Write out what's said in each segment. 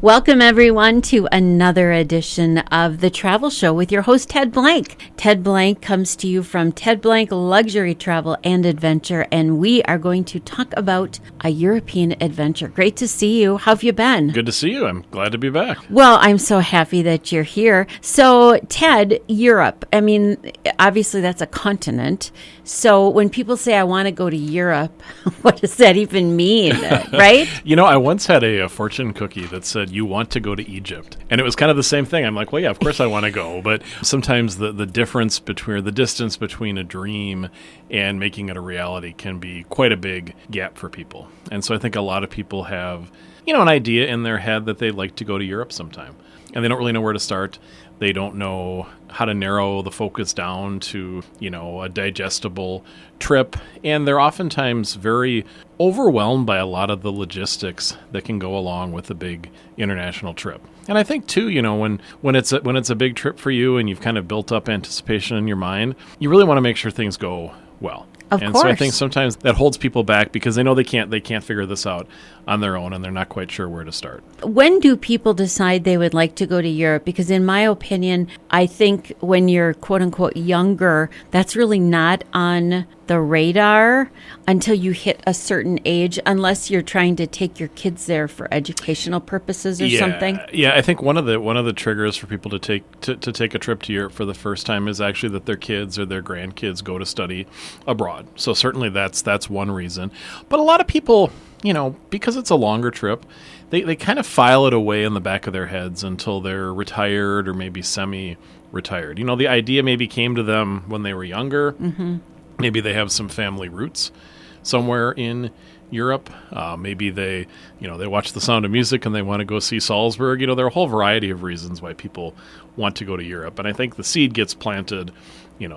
Welcome, everyone, to another edition of The Travel Show with your host, Ted Blank. Ted Blank comes to you from Ted Blank Luxury Travel and Adventure, and we are going to talk about a European adventure. Great to see you. How have you been? Good to see you. I'm glad to be back. Well, I'm so happy that you're here. So, Ted, Europe, I mean, obviously that's a continent. So when people say, I want to go to Europe, what does that even mean, right? I once had a fortune cookie that said, you want to go to Egypt. And it was kind of the same thing. I'm like, well, yeah, of course I want to go. But sometimes the difference between the distance between a dream and making it a reality can be quite a big gap for people. And so I think a lot of people have, an idea in their head that they'd like to go to Europe sometime. And they don't really know where to start. They don't know how to narrow the focus down to, a digestible trip. And they're oftentimes very overwhelmed by a lot of the logistics that can go along with a big international trip. And I think, too, when it's a big trip for you and you've kind of built up anticipation in your mind, you really want to make sure things go well. Of and course. So I think sometimes that holds people back because they know they can't figure this out on their own and they're not quite sure where to start. When do people decide they would like to go to Europe? Because in my opinion, I think when you're quote unquote younger, that's really not on the radar until you hit a certain age, unless you're trying to take your kids there for educational purposes or something. Yeah, I think one of the triggers for people to take a trip to Europe for the first time is actually that their kids or their grandkids go to study abroad. So certainly that's one reason. But a lot of people, because it's a longer trip, they kind of file it away in the back of their heads until they're retired or maybe semi-retired. The idea maybe came to them when they were younger. Mm-hmm. Maybe they have some family roots somewhere in Europe. Maybe they watch The Sound of Music and they want to go see Salzburg. There are a whole variety of reasons why people want to go to Europe. And I think the seed gets planted,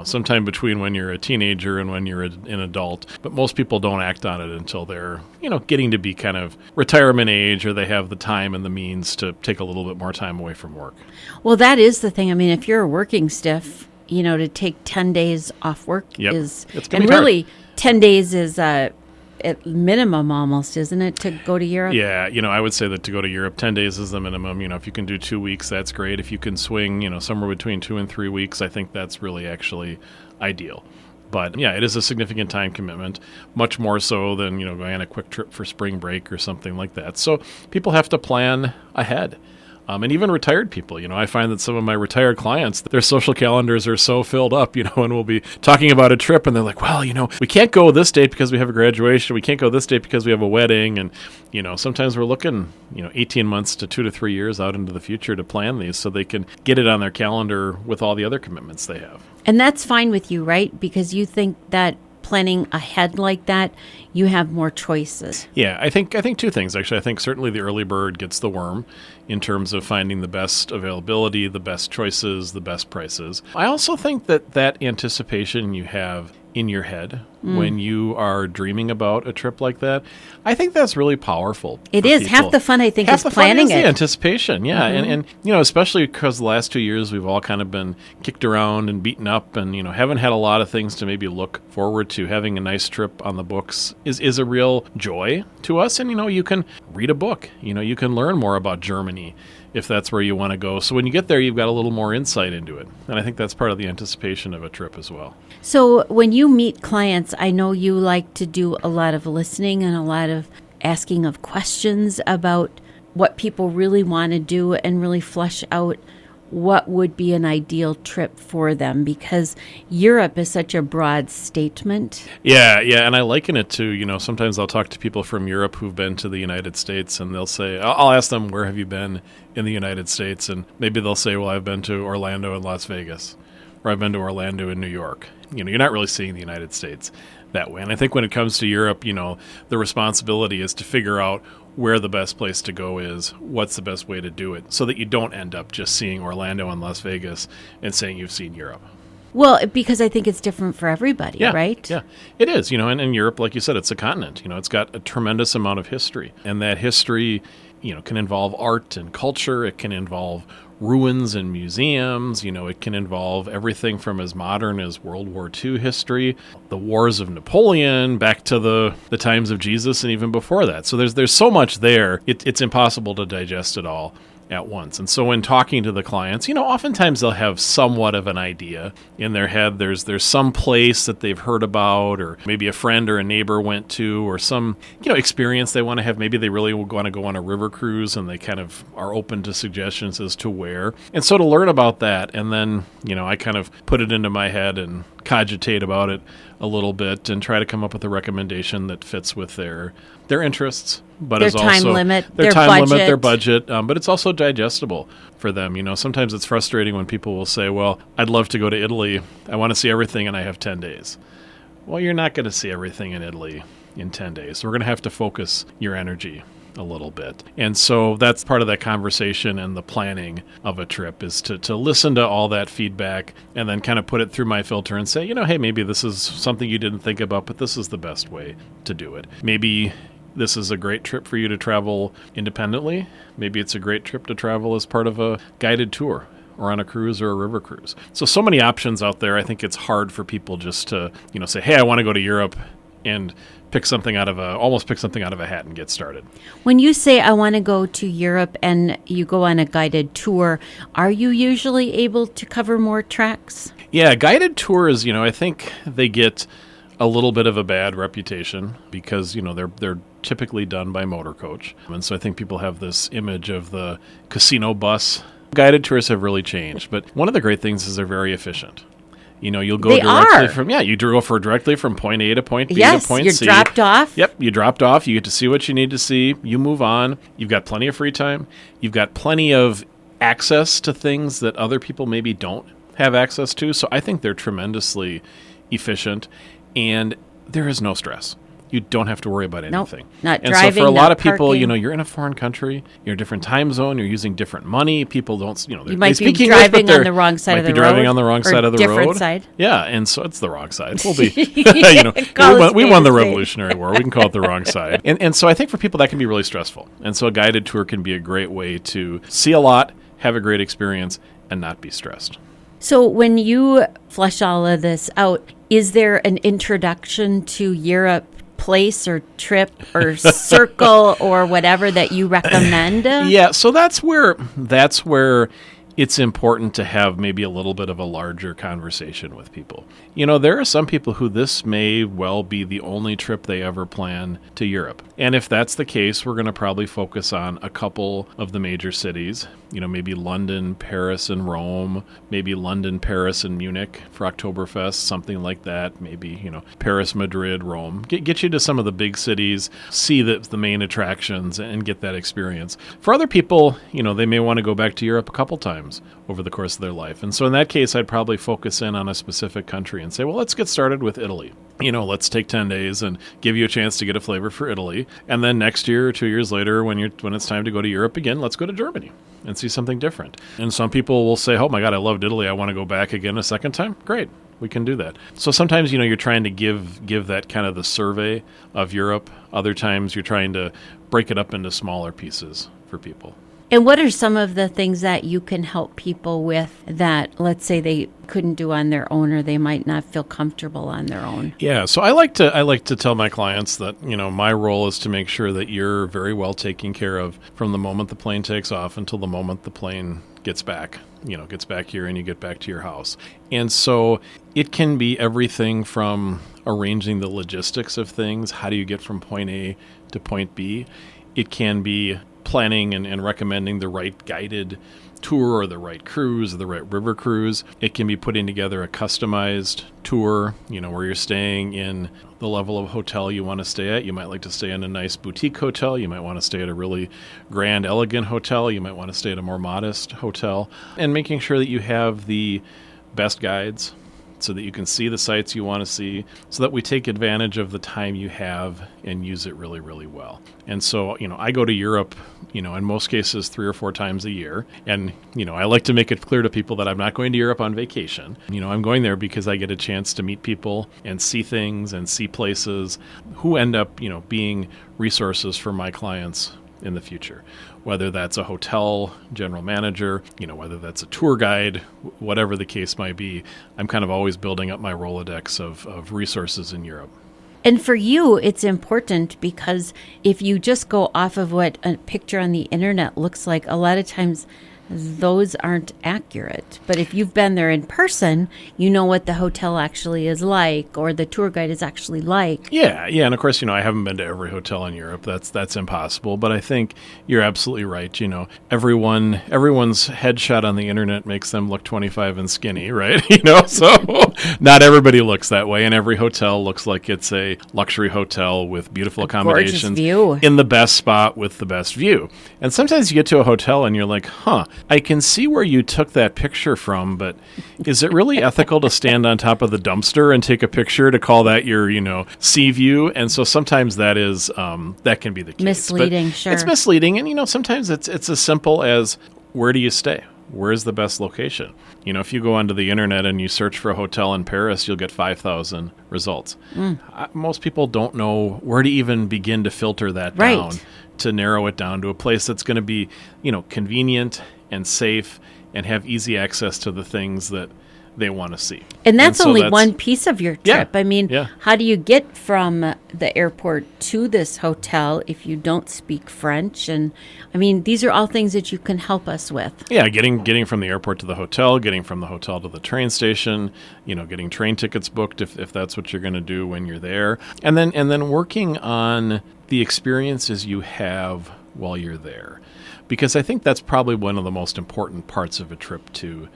sometime between when you're a teenager and when you're an adult. But most people don't act on it until they're, getting to be kind of retirement age, or they have the time and the means to take a little bit more time away from work. Well, that is the thing. I mean, if you're a working stiff, to take 10 days off work is, and really 10 days is at minimum almost, isn't it, to go to Europe? Yeah, I would say that to go to Europe, 10 days is the minimum. If you can do 2 weeks, that's great. If you can swing, somewhere between 2 and 3 weeks, I think that's really actually ideal. But yeah, it is a significant time commitment, much more so than, going on a quick trip for spring break or something like that. So people have to plan ahead. And even retired people, I find that some of my retired clients, their social calendars are so filled up, and we'll be talking about a trip and they're like, well, we can't go this date because we have a graduation. We can't go this date because we have a wedding. And, sometimes we're looking, 18 months to 2 to 3 years out into the future to plan these so they can get it on their calendar with all the other commitments they have. And that's fine with you, right? Because you think that planning ahead like that, you have more choices. Yeah, I think two things, actually. I think certainly the early bird gets the worm in terms of finding the best availability, the best choices, the best prices. I also think that anticipation you have in your head when you are dreaming about a trip like that, I think that's really powerful. It is. People. Half the fun, I think, Half is planning the it. The anticipation, yeah. Mm-hmm. And especially because the last 2 years we've all kind of been kicked around and beaten up and, haven't had a lot of things to maybe look forward to. Having a nice trip on the books is a real joy to us. And, you can read a book. You can learn more about Germany if that's where you want to go. So when you get there, you've got a little more insight into it. And I think that's part of the anticipation of a trip as well. So when you meet clients, I know you like to do a lot of listening and a lot of asking of questions about what people really want to do and really flesh out what would be an ideal trip for them, because Europe is such a broad statement. Yeah, and I liken it to, sometimes I'll talk to people from Europe who've been to the United States, and they'll say, I'll ask them, where have you been in the United States? And maybe they'll say, well, I've been to Orlando and Las Vegas, or I've been to Orlando and New York. You're not really seeing the United States that way. And I think when it comes to Europe, the responsibility is to figure out where the best place to go is, what's the best way to do it, so that you don't end up just seeing Orlando and Las Vegas and saying you've seen Europe. Well, because I think it's different for everybody, right? Yeah, it is. And in Europe, like you said, it's a continent. It's got a tremendous amount of history. And that history, can involve art and culture. It can involve ruins and museums. It can involve everything from as modern as World War II history, the wars of Napoleon, back to the times of Jesus, and even before that. So there's so much there. It's impossible to digest it all at once. And so when talking to the clients, oftentimes they'll have somewhat of an idea in their head. There's some place that they've heard about, or maybe a friend or a neighbor went to, or some, experience they want to have. Maybe they really want to go on a river cruise, and they kind of are open to suggestions as to where. And so to learn about that, and then, I kind of put it into my head and cogitate about it a little bit and try to come up with a recommendation that fits with their interests, but is also their time limit, their budget, but it's also digestible for them. Sometimes it's frustrating when people will say, well, I'd love to go to Italy. I want to see everything, and I have 10 days. Well, you're not going to see everything in Italy in 10 days. So we're going to have to focus your energy a little bit. And so that's part of that conversation and the planning of a trip, is to listen to all that feedback and then kind of put it through my filter and say, hey, maybe this is something you didn't think about, but this is the best way to do it. Maybe this is a great trip for you to travel independently. Maybe it's a great trip to travel as part of a guided tour or on a cruise or a river cruise. So many options out there. I think it's hard for people just to, say, hey, I want to go to Europe, and almost pick something out of a hat and get started. When you say I want to go to Europe and you go on a guided tour, are you usually able to cover more tracks? Yeah, guided tours, I think they get a little bit of a bad reputation because, they're typically done by motor coach. And so I think people have this image of the casino bus. Guided tours have really changed, but one of the great things is they're very efficient. You'll go you go directly from point A to point B to point C. You're dropped off. Yep, you dropped off. You get to see what you need to see. You move on. You've got plenty of free time. You've got plenty of access to things that other people maybe don't have access to. So I think they're tremendously efficient, and there is no stress. You don't have to worry about anything. Nope, not and driving, so for a lot of people, parking. You're in a foreign country, you're in a different time zone, you're using different money. People don't, you might be driving on the wrong side of the road. Driving on the wrong side of the road. Different side. Yeah, and so it's the wrong side. We'll be, we won the Revolutionary War. We can call it the wrong side. And so I think for people that can be really stressful. And so a guided tour can be a great way to see a lot, have a great experience, and not be stressed. So when you flesh all of this out, is there an introduction to Europe place or trip or circle or whatever that you recommend? Yeah, so that's where it's important to have maybe a little bit of a larger conversation with people. There are some people who this may well be the only trip they ever plan to Europe. And if that's the case, we're going to probably focus on a couple of the major cities, maybe London, Paris, and Rome, maybe London, Paris, and Munich for Oktoberfest, something like that. Maybe, Paris, Madrid, Rome. Get you to some of the big cities, see the main attractions, and get that experience. For other people, they may want to go back to Europe a couple times over the course of their life. And so in that case, I'd probably focus in on a specific country and say, well, let's get started with Italy. Let's take 10 days and give you a chance to get a flavor for Italy. And then next year or 2 years later, when it's time to go to Europe again, let's go to Germany and see something different. And some people will say, oh my God, I loved Italy. I want to go back again a second time. Great. We can do that. So sometimes, you're trying to give that kind of the survey of Europe. Other times you're trying to break it up into smaller pieces for people. And what are some of the things that you can help people with that, let's say, they couldn't do on their own, or they might not feel comfortable on their own? Yeah, so I like to tell my clients that, my role is to make sure that you're very well taken care of from the moment the plane takes off until the moment the plane gets back here and you get back to your house. And so it can be everything from arranging the logistics of things. How do you get from point A to point B? It can be planning and recommending the right guided tour or the right cruise or the right river cruise. It can be putting together a customized tour, where you're staying in the level of hotel you want to stay at. You might like to stay in a nice boutique hotel. You might want to stay at a really grand, elegant hotel. You might want to stay at a more modest hotel. And making sure that you have the best guides so that you can see the sites you want to see, so that we take advantage of the time you have and use it really, really well. And so, I go to Europe, in most cases 3 or 4 times a year. And, I like to make it clear to people that I'm not going to Europe on vacation. I'm going there because I get a chance to meet people and see things and see places who end up, being resources for my clients in the future, whether that's a hotel general manager, whether that's a tour guide, whatever the case might be. I'm kind of always building up my Rolodex of resources in Europe. And for you, it's important because if you just go off of what a picture on the internet looks like, a lot of times those aren't accurate. But if you've been there in person, you know what the hotel actually is like or the tour guide is actually like. Yeah. And of course, I haven't been to every hotel in Europe. That's impossible. But I think you're absolutely right. Everyone's headshot on the internet makes them look 25 and skinny, right? So not everybody looks that way. And every hotel looks like it's a luxury hotel with beautiful accommodations view in the best spot with the best view. And sometimes you get to a hotel and you're like, I can see where you took that picture from, but is it really ethical to stand on top of the dumpster and take a picture to call that your, sea view? And so sometimes that is that can be the case. Misleading, but sure. It's misleading, and sometimes it's as simple as, where do you stay? Where is the best location? If you go onto the internet and you search for a hotel in Paris, you'll get 5,000 results. Most people don't know where to even begin to filter that down, to narrow it down to a place that's going to be, convenient and safe and have easy access to the things that they want to see. And that's only one piece of your trip. How do you get from the airport to this hotel if you don't speak French? And these are all things that you can help us with. Yeah, getting from the airport to the hotel, getting from the hotel to the train station, getting train tickets booked if that's what you're going to do when you're there. And then working on the experiences you have while you're there. Because I think that's probably one of the most important parts of a trip to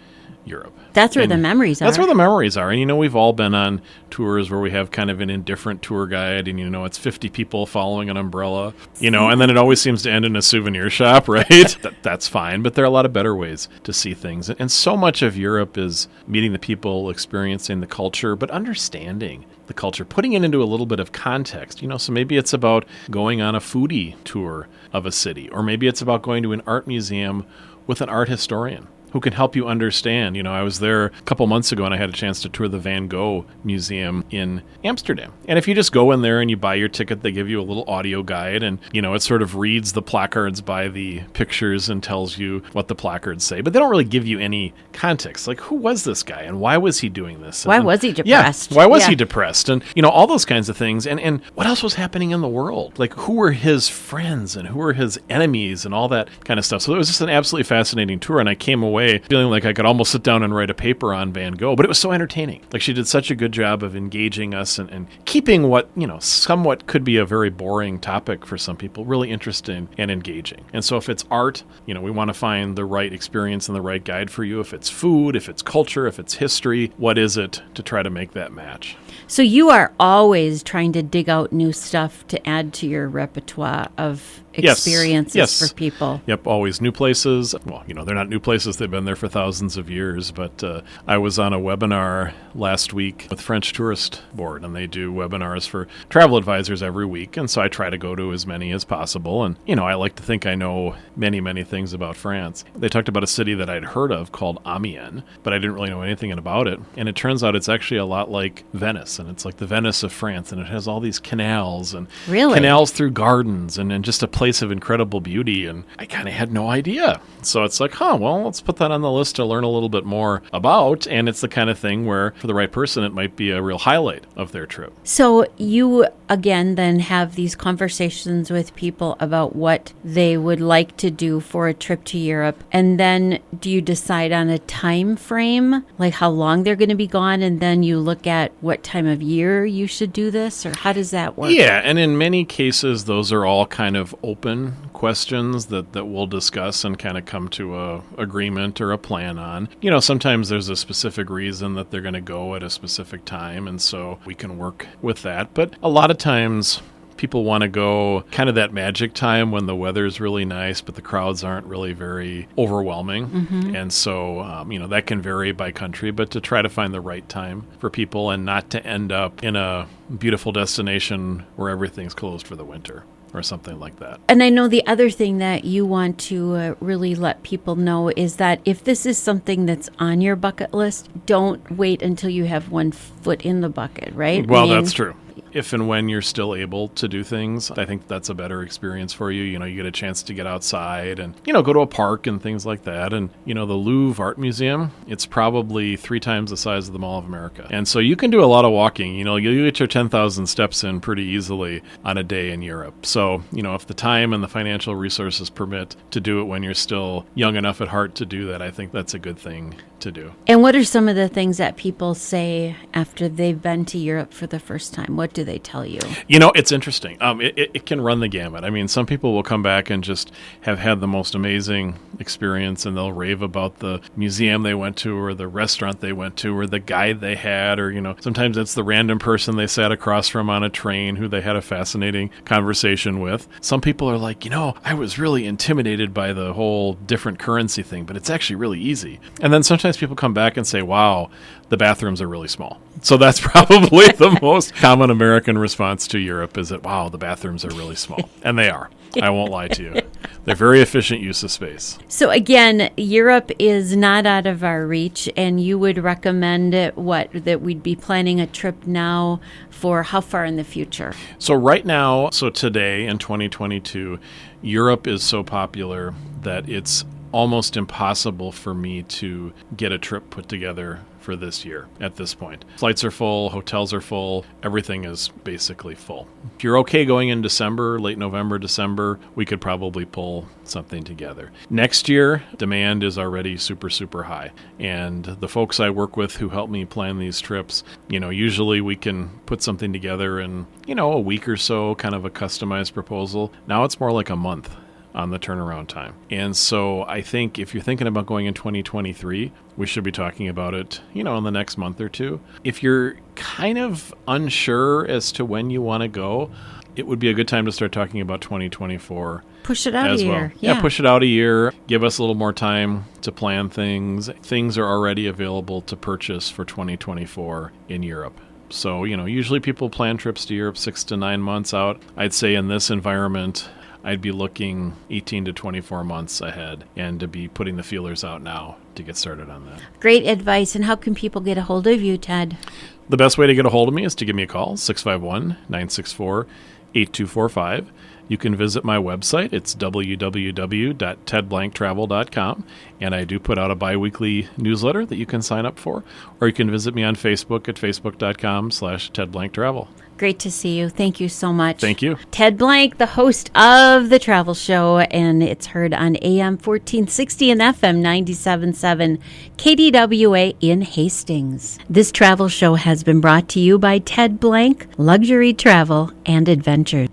Europe. That's where the memories are. That's where the memories are. And, we've all been on tours where we have kind of an indifferent tour guide and, it's 50 people following an umbrella, and then it always seems to end in a souvenir shop, right? That's fine. But there are a lot of better ways to see things. And so much of Europe is meeting the people, experiencing the culture, but understanding the culture, putting it into a little bit of context, so maybe it's about going on a foodie tour of a city, or maybe it's about going to an art museum with an art historian who can help you understand. I was there a couple months ago and I had a chance to tour the Van Gogh Museum in Amsterdam. And if you just go in there and you buy your ticket, they give you a little audio guide and, it sort of reads the placards by the pictures and tells you what the placards say. But they don't really give you any context. Like, who was this guy and why was he doing this? Why was he depressed? Yeah, why was he depressed? And, all those kinds of things. And what else was happening in the world? Like, who were his friends and who were his enemies and all that kind of stuff. So it was just an absolutely fascinating tour. And I came away feeling like I could almost sit down and write a paper on Van Gogh, but it was so entertaining. Like, she did such a good job of engaging us and keeping what, somewhat could be a very boring topic for some people, really interesting and engaging. And so if it's art, we want to find the right experience and the right guide for you. If it's food, if it's culture, if it's history, what is it to try to make that match? So you are always trying to dig out new stuff to add to your repertoire of experiences for people. Yep, always new places. Well, they're not new places. They've been there for thousands of years. But I was on a webinar last week with French Tourist Board, and they do webinars for travel advisors every week. And so I try to go to as many as possible. And, I like to think I know many, many things about France. They talked about a city that I'd heard of called Amiens, but I didn't really know anything about it. And it turns out it's actually a lot like Venice, and it's like the Venice of France, and it has all these canals and canals through gardens and just a place of incredible beauty. And I kind of had no idea. So it's like, let's put that on the list to learn a little bit more about. And it's the kind of thing where for the right person, it might be a real highlight of their trip. So you, again, then have these conversations with people about what they would like to do for a trip to Europe. And then do you decide on a time frame, like how long they're going to be gone? And then you look at what time of year you should do this, or how does that work? Yeah, and in many cases, those are all kind of open questions that we'll discuss and kind of come to a agreement or a plan on. Sometimes there's a specific reason that they're going to go at a specific time, and so we can work with that. But a lot of times people want to go kind of that magic time when the weather's really nice, but the crowds aren't really very overwhelming. Mm-hmm. And so, that can vary by country, but to try to find the right time for people and not to end up in a beautiful destination where everything's closed for the winter or something like that. And I know the other thing that you want to really let people know is that if this is something that's on your bucket list, don't wait until you have one foot in the bucket, right? Well, that's true. if and when you're still able to do things, I think that's a better experience for you. You know, you get a chance to get outside and, you know, go to a park and things like that. And, you know, the Louvre Art Museum, it's probably 3 times the size of the Mall of America. And so you can do a lot of walking. You know, you get your 10,000 steps in pretty easily on a day in Europe. So, you know, if the time and the financial resources permit to do it when you're still young enough at heart to do that, I think that's a good thing to do. And what are some of the things that people say after they've been to Europe for the first time? What do they tell you? You know, it's interesting. It can run the gamut. I mean, some people will come back and just have had the most amazing experience, and they'll rave about the museum they went to or the restaurant they went to or the guide they had, or, you know, sometimes it's the random person they sat across from on a train who they had a fascinating conversation with. Some people are like, you know, I was really intimidated by the whole different currency thing, but it's actually really easy. And then sometimes people come back and say, wow, the bathrooms are really small. So that's probably the most common American response to Europe, is that, wow, the bathrooms are really small. And they are. I won't lie to you. They're very efficient use of space. So again, Europe is not out of our reach, and you would recommend that we'd be planning a trip now for how far in the future? So right now, so today in 2022, Europe is so popular that it's almost impossible for me to get a trip put together for this year at this point. Flights are full, hotels are full, everything is basically full. If you're okay going in December, late November, December, we could probably pull something together. Next year, demand is already super, super high. And the folks I work with who help me plan these trips, you know, usually we can put something together in, you know, a week or so, kind of a customized proposal. Now it's more like a month on the turnaround time. And so I think if you're thinking about going in 2023, we should be talking about it, you know, in the next month or two. If you're kind of unsure as to when you want to go, it would be a good time to start talking about 2024. Push it out a year. Yeah, push it out a year. Give us a little more time to plan things. Things are already available to purchase for 2024 in Europe. So, you know, usually people plan trips to Europe 6 to 9 months out. I'd say in this environment, I'd be looking 18 to 24 months ahead, and to be putting the feelers out now to get started on that. Great advice. And how can people get a hold of you, Ted? The best way to get a hold of me is to give me a call, 651-964-8245. You can visit my website. It's www.tedblanktravel.com, and I do put out a bi-weekly newsletter that you can sign up for, or you can visit me on Facebook at facebook.com/tedblanktravel. Great to see you. Thank you so much. Thank you. Ted Blank, the host of The Travel Show, and it's heard on AM 1460 and FM 97.7 KDWA in Hastings. This travel show has been brought to you by Ted Blank, Luxury Travel and Adventure.